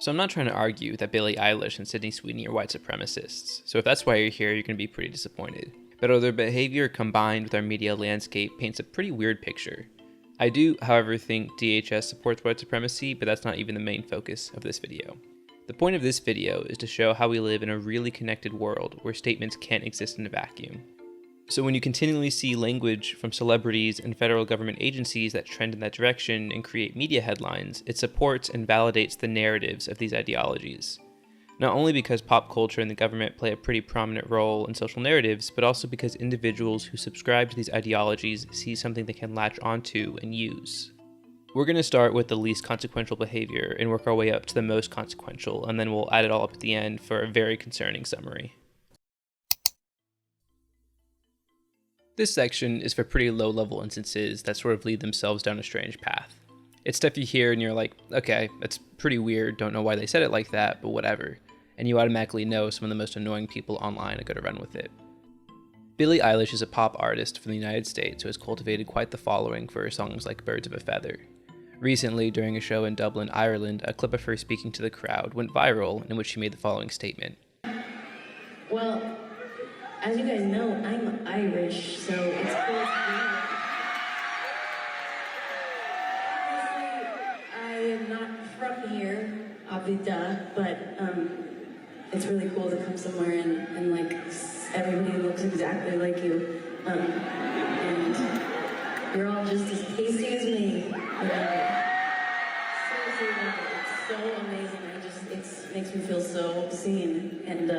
So I'm not trying to argue that Billie Eilish and Sydney Sweeney are white supremacists, so if that's why you're here, you're going to be pretty disappointed. But their behavior combined with our media landscape paints a pretty weird picture. I do, however, think DHS supports white supremacy, but that's not even the main focus of this video. The point of this video is to show how we live in a really connected world where statements can't exist in a vacuum. So when you continually see language from celebrities and federal government agencies that trend in that direction and create media headlines, it supports and validates the narratives of these ideologies. Not only because pop culture and the government play a pretty prominent role in social narratives, but also because individuals who subscribe to these ideologies see something they can latch onto and use. We're going to start with the least consequential behavior and work our way up to the most consequential, and then we'll add it all up at the end for a very concerning summary. This section is for pretty low-level instances that sort of lead themselves down a strange path. It's stuff you hear and you're like, okay, that's pretty weird, don't know why they said it like that, but whatever. And you automatically know some of the most annoying people online are going to run with it. Billie Eilish is a pop artist from the United States who has cultivated quite the following for her songs like Birds of a Feather. Recently, during a show in Dublin, Ireland, a clip of her speaking to the crowd went viral in which she made the following statement. Well, as you guys know, I'm Irish, so it's cool to be here. I am not from here, obviously, but it's really cool to come somewhere and like everybody looks exactly like you, and you're all just as tasty as me. Seriously, it's so amazing. It makes me feel so seen and.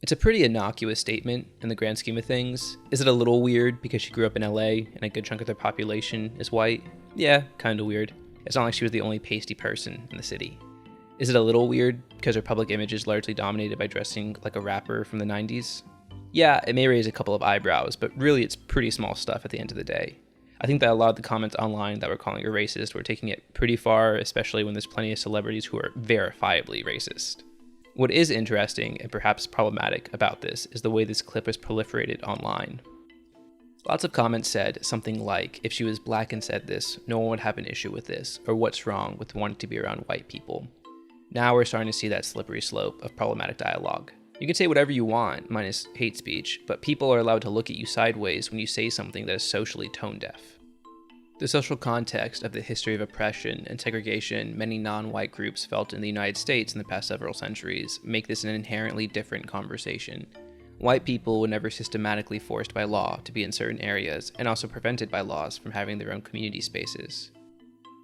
It's a pretty innocuous statement in the grand scheme of things. Is it a little weird because she grew up in LA and a good chunk of their population is white? Yeah, kinda weird. It's not like she was the only pasty person in the city. Is it a little weird because her public image is largely dominated by dressing like a rapper from the 90s? Yeah, it may raise a couple of eyebrows, but really it's pretty small stuff at the end of the day. I think that a lot of the comments online that were calling her racist were taking it pretty far, especially when there's plenty of celebrities who are verifiably racist. What is interesting and perhaps problematic about this is the way this clip has proliferated online. Lots of comments said something like, if she was black and said this, no one would have an issue with this, or what's wrong with wanting to be around white people. Now we're starting to see that slippery slope of problematic dialogue. You can say whatever you want, minus hate speech, but people are allowed to look at you sideways when you say something that is socially tone deaf. The social context of the history of oppression and segregation many non-white groups felt in the United States in the past several centuries make this an inherently different conversation. White people were never systematically forced by law to be in certain areas and also prevented by laws from having their own community spaces.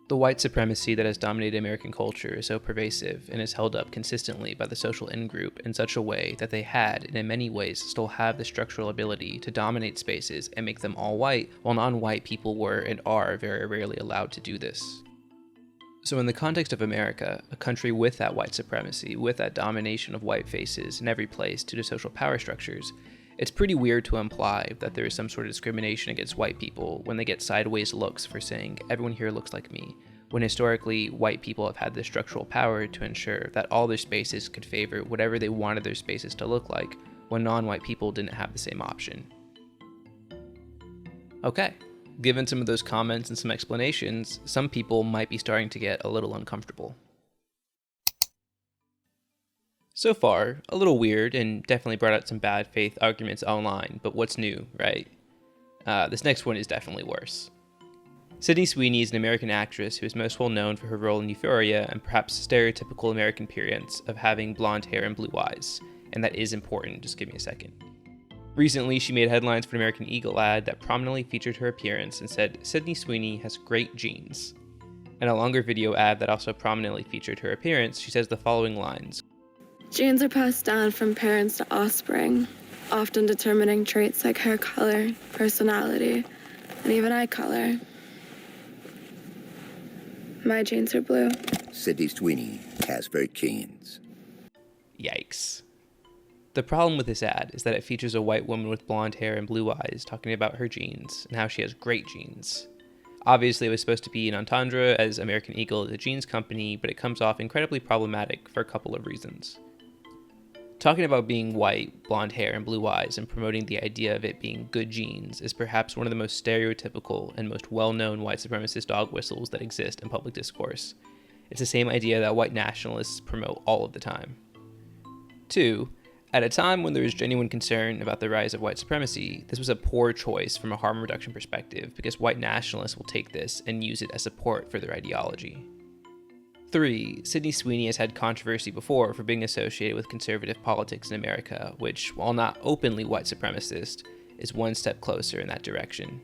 The white supremacy that has dominated American culture is so pervasive and is held up consistently by the social in-group in such a way that they had, and in many ways still have, the structural ability to dominate spaces and make them all white, while non-white people were and are very rarely allowed to do this. So in the context of America, a country with that white supremacy, with that domination of white faces in every place due to social power structures, it's pretty weird to imply that there is some sort of discrimination against white people when they get sideways looks for saying, everyone here looks like me, when historically white people have had the structural power to ensure that all their spaces could favor whatever they wanted their spaces to look like, when non-white people didn't have the same option. Okay, given some of those comments and some explanations, some people might be starting to get a little uncomfortable. So far, a little weird and definitely brought out some bad faith arguments online, but what's new, right? This next one is definitely worse. Sydney Sweeney is an American actress who is most well known for her role in Euphoria and perhaps stereotypical American appearance of having blonde hair and blue eyes, and that is important, just give me a second. Recently, she made headlines for an American Eagle ad that prominently featured her appearance and said, Sydney Sweeney has great genes. In a longer video ad that also prominently featured her appearance, she says the following lines. Genes are passed down from parents to offspring, often determining traits like hair color, personality, and even eye color. My genes are blue. Sydney Sweeney has great genes. Yikes. The problem with this ad is that it features a white woman with blonde hair and blue eyes talking about her genes and how she has great genes. Obviously, it was supposed to be an entendre as American Eagle is a jeans company, but it comes off incredibly problematic for a couple of reasons. Talking about being white, blonde hair, and blue eyes and promoting the idea of it being good genes is perhaps one of the most stereotypical and most well-known white supremacist dog whistles that exist in public discourse. It's the same idea that white nationalists promote all of the time. 2. At a time when there is genuine concern about the rise of white supremacy, this was a poor choice from a harm reduction perspective because white nationalists will take this and use it as support for their ideology. 3. Sydney Sweeney has had controversy before for being associated with conservative politics in America, which, while not openly white supremacist, is one step closer in that direction.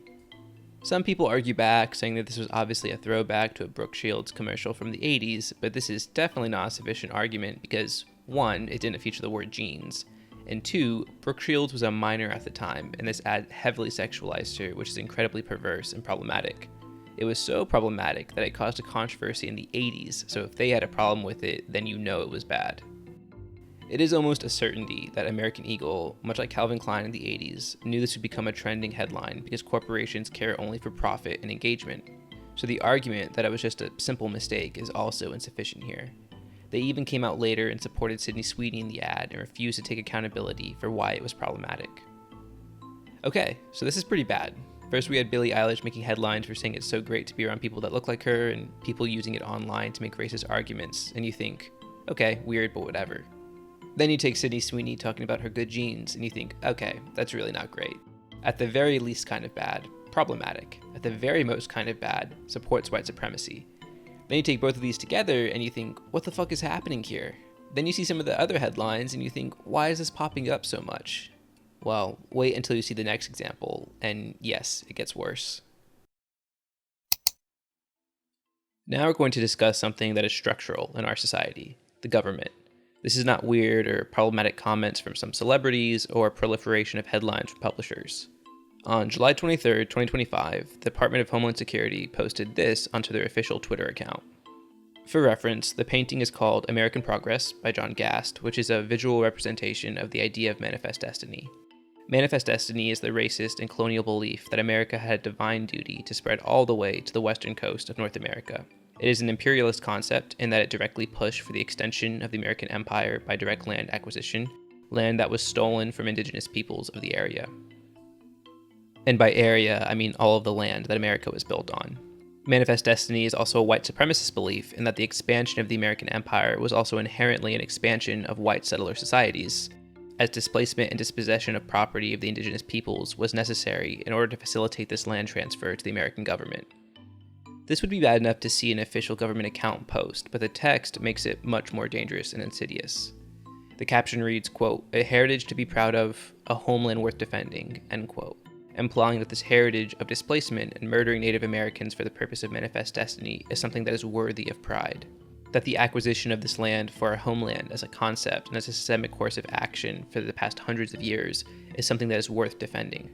Some people argue back, saying that this was obviously a throwback to a Brooke Shields commercial from the 80s, but this is definitely not a sufficient argument because 1. It didn't feature the word jeans, and 2. Brooke Shields was a minor at the time, and this ad heavily sexualized her, which is incredibly perverse and problematic. It was so problematic that it caused a controversy in the 80s, so if they had a problem with it, then you know it was bad. It is almost a certainty that American Eagle, much like Calvin Klein in the 80s, knew this would become a trending headline because corporations care only for profit and engagement. So the argument that it was just a simple mistake is also insufficient here. They even came out later and supported Sydney Sweeney in the ad and refused to take accountability for why it was problematic. Okay, so this is pretty bad. First, we had Billie Eilish making headlines for saying it's so great to be around people that look like her, and people using it online to make racist arguments, and you think, okay, weird, but whatever. Then you take Sydney Sweeney talking about her good genes, and you think, okay, that's really not great. At the very least kind of bad, problematic. At the very most kind of bad, supports white supremacy. Then you take both of these together, and you think, what the fuck is happening here? Then you see some of the other headlines, and you think, why is this popping up so much? Well, wait until you see the next example, and yes, it gets worse. Now we're going to discuss something that is structural in our society, the government. This is not weird or problematic comments from some celebrities or proliferation of headlines from publishers. On July 23, 2025, the Department of Homeland Security posted this onto their official Twitter account. For reference, the painting is called American Progress by John Gast, which is a visual representation of the idea of manifest destiny. Manifest destiny is the racist and colonial belief that America had a divine duty to spread all the way to the western coast of North America. It is an imperialist concept in that it directly pushed for the extension of the American empire by direct land acquisition, land that was stolen from indigenous peoples of the area. And by area, I mean all of the land that America was built on. Manifest destiny is also a white supremacist belief in that the expansion of the American empire was also inherently an expansion of white settler societies, as displacement and dispossession of property of the indigenous peoples was necessary in order to facilitate this land transfer to the American government. This would be bad enough to see an official government account post, but the text makes it much more dangerous and insidious. The caption reads, quote, "A heritage to be proud of, a homeland worth defending," end quote, implying that this heritage of displacement and murdering Native Americans for the purpose of manifest destiny is something that is worthy of pride. That the acquisition of this land for a homeland as a concept and as a systemic course of action for the past hundreds of years is something that is worth defending.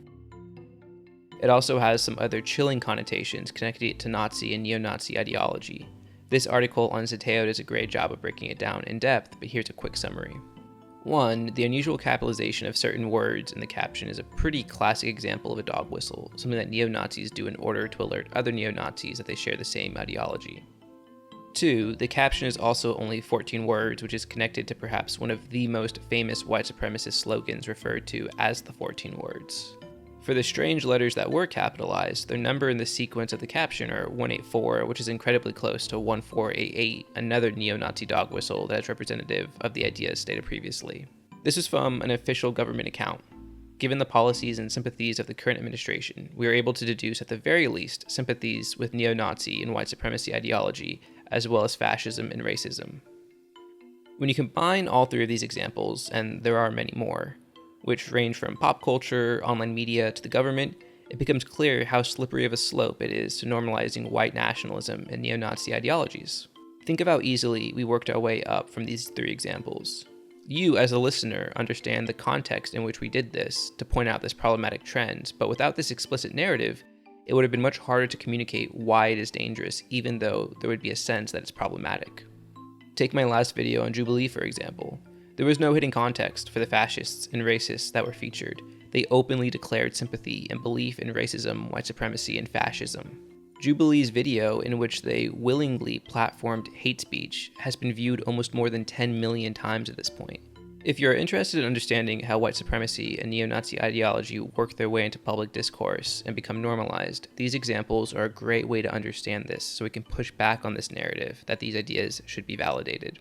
It also has some other chilling connotations connecting it to Nazi and neo-Nazi ideology. This article on Zeteo does a great job of breaking it down in depth, but here's a quick summary. 1. The unusual capitalization of certain words in the caption is a pretty classic example of a dog whistle, something that neo-Nazis do in order to alert other neo-Nazis that they share the same ideology. 2. The caption is also only 14 words, which is connected to perhaps one of the most famous white supremacist slogans referred to as the 14 words. For the strange letters that were capitalized, their number in the sequence of the caption are 184, which is incredibly close to 1488, another neo-Nazi dog whistle that is representative of the ideas stated previously. This is from an official government account. Given the policies and sympathies of the current administration, we are able to deduce at the very least sympathies with neo-Nazi and white supremacy ideology, as well as fascism and racism. When you combine all three of these examples, and there are many more, which range from pop culture, online media, to the government, it becomes clear how slippery of a slope it is to normalizing white nationalism and neo-Nazi ideologies. Think of how easily we worked our way up from these three examples. You, as a listener, understand the context in which we did this to point out this problematic trend, but without this explicit narrative, it would have been much harder to communicate why it is dangerous, even though there would be a sense that it's problematic. Take my last video on Jubilee, for example. There was no hidden context for the fascists and racists that were featured. They openly declared sympathy and belief in racism, white supremacy, and fascism. Jubilee's video, in which they willingly platformed hate speech, has been viewed almost more than 10 million times at this point. If you're interested in understanding how white supremacy and neo-Nazi ideology work their way into public discourse and become normalized, these examples are a great way to understand this so we can push back on this narrative that these ideas should be validated.